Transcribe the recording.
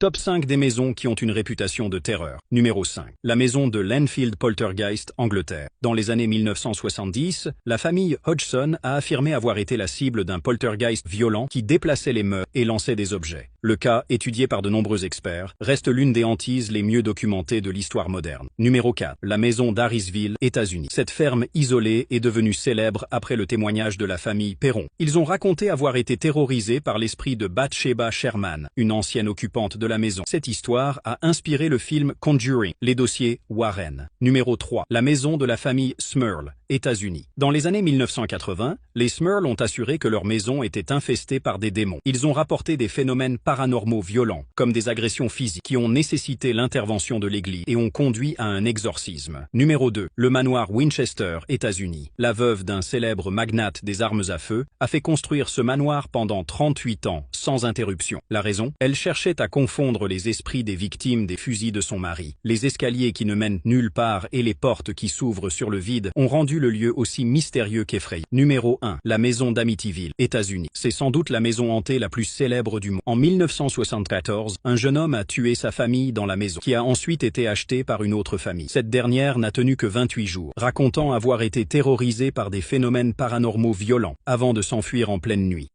Top 5 des maisons qui ont une réputation de terreur. Numéro 5. La maison de l'Enfield Poltergeist, Angleterre. Dans les années 1970, la famille Hodgson a affirmé avoir été la cible d'un poltergeist violent qui déplaçait les meubles et lançait des objets. Le cas, étudié par de nombreux experts, reste l'une des hantises les mieux documentées de l'histoire moderne. Numéro 4. La maison d'Harrisville, États-Unis. Cette ferme isolée est devenue célèbre après le témoignage de la famille Perron. Ils ont raconté avoir été terrorisés par l'esprit de Bathsheba Sherman, une ancienne occupante de la maison. Cette histoire a inspiré le film Conjuring, les dossiers Warren. Numéro 3. La maison de la famille Smurl, États-Unis. Dans les années 1980, les Smurl ont assuré que leur maison était infestée par des démons. Ils ont rapporté des phénomènes paranormaux violents, comme des agressions physiques, qui ont nécessité l'intervention de l'Église et ont conduit à un exorcisme. Numéro 2. Le manoir Winchester, États-Unis. La veuve d'un célèbre magnate des armes à feu a fait construire ce manoir pendant 38 ans, sans interruption. La raison? Elle cherchait à confondre les esprits des victimes des fusils de son mari. Les escaliers qui ne mènent nulle part et les portes qui s'ouvrent sur le vide ont rendu le lieu aussi mystérieux qu'effrayant. Numéro 1. La maison d'Amityville, États-Unis. C'est sans doute la maison hantée la plus célèbre du monde. En 1974, un jeune homme a tué sa famille dans la maison, qui a ensuite été achetée par une autre famille. Cette dernière n'a tenu que 28 jours, racontant avoir été terrorisée par des phénomènes paranormaux violents, avant de s'enfuir en pleine nuit.